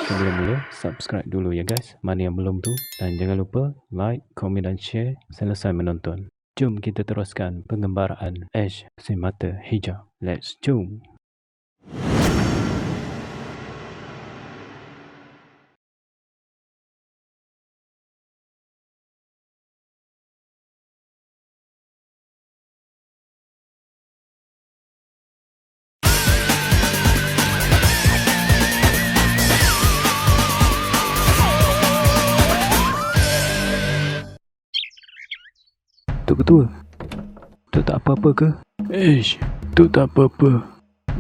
Sebelum mula, subscribe dulu ya guys, mana yang belum tu. Dan jangan lupa like, komen dan share selesai menonton. Jom kita teruskan pengembaraan Ash si mata hijau. Let's jom. Tok Ketua, Tok tak apa-apa ke? Ish, Tok tak apa-apa.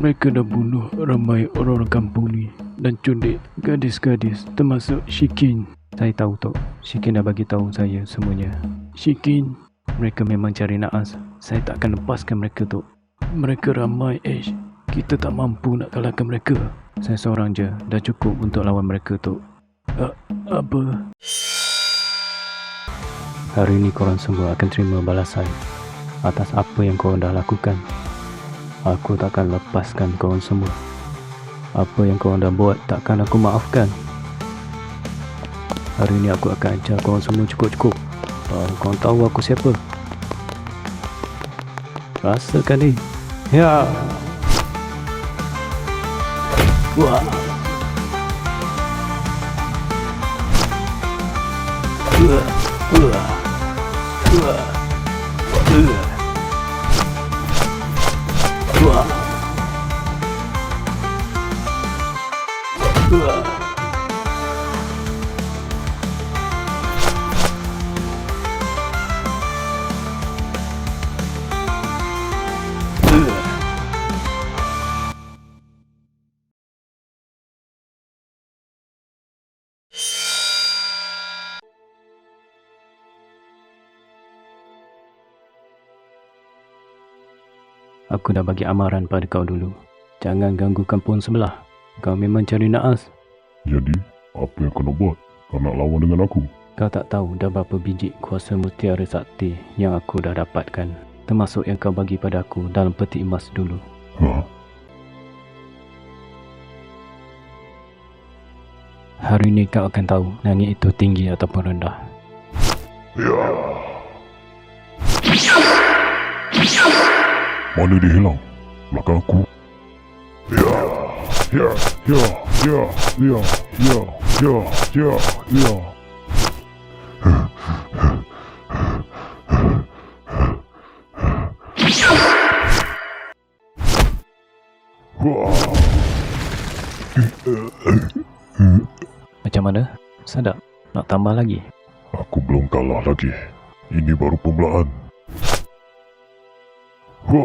Mereka dah bunuh ramai orang kampung ni dan culik gadis-gadis termasuk Shikin. Saya tahu Tok, Shikin dah bagi tahu saya semuanya. Shikin, mereka memang cari naas. Saya tak akan lepaskan mereka Tok. Mereka ramai Ish. Kita tak mampu nak kalahkan mereka. Saya seorang je dah cukup untuk lawan mereka Tok. Apa? Hari ini korang semua akan terima balasan atas apa yang korang dah lakukan. Aku takkan lepaskan korang semua. Apa yang korang dah buat takkan aku maafkan. Hari ini aku akan ajar korang semua cukup-cukup. Korang tahu aku siapa? Rasakan ni. Ya. Wah. Aku dah bagi amaran pada kau dulu. Jangan ganggu kampung sebelah. Kau memang cari naas. Jadi, apa yang kau nak buat? Kau nak lawan dengan aku? Kau tak tahu dah berapa biji kuasa mutiara sakti yang aku dah dapatkan. Termasuk yang kau bagi pada aku dalam peti emas dulu. Hari ini kau akan tahu langit itu tinggi ataupun rendah. Ya. Mana dia hilang? Belakang aku. Ya. Ya. Ya. Ya. Ya. Ya. Ya. Ya. Ya. Macam mana? Sedap? Nak tambah lagi? Aku belum kalah lagi. Ini baru permulaan. Ya.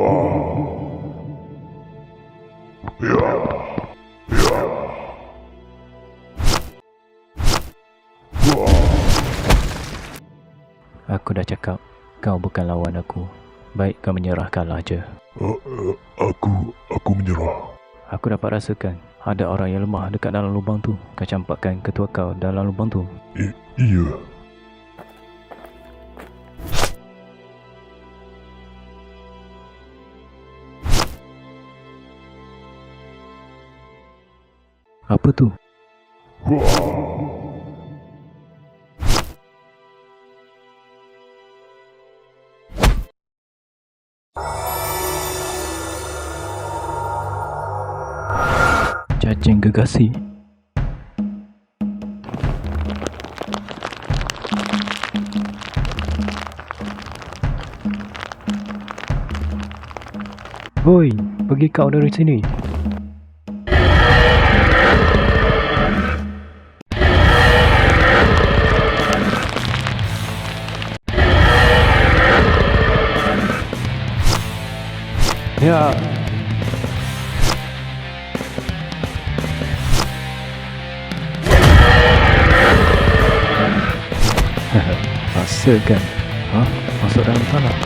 Ya. Aku dah cakap, kau bukan lawan aku. Baik kau menyerah kalah je. Aku menyerah. Aku dapat rasakan ada orang yang lemah dekat dalam lubang tu. Kau campakkan ketua kau dalam lubang tu. Iya. Apa tu? Cacing gegasi. Hoi, pergi kau dari sini. Ya. Rasakan. Masuk dalam tanah.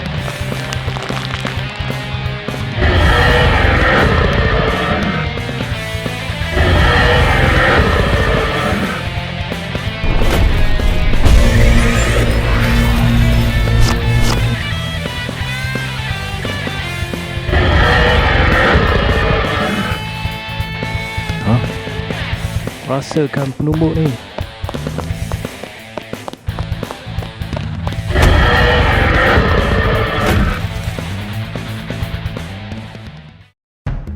rasakan penumbuk ni.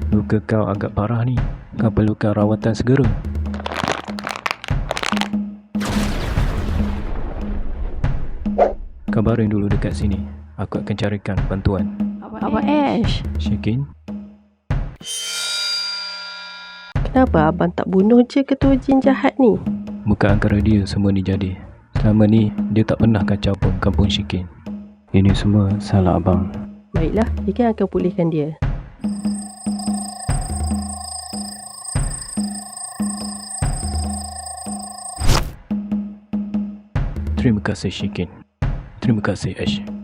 Luka kau agak parah ni. Kau perlukan rawatan segera. Kabarin dulu dekat sini. Aku akan carikan bantuan. Abang Ash, Syikin, kenapa abang tak bunuh je ketua jin jahat ni? bukan antara dia semua ni jadi. Selama ni, dia tak pernah kacau pun kampung Syikin. Ini semua salah abang. Baiklah, Ikan akan pulihkan dia. Terima kasih Syikin. Terima kasih Ash.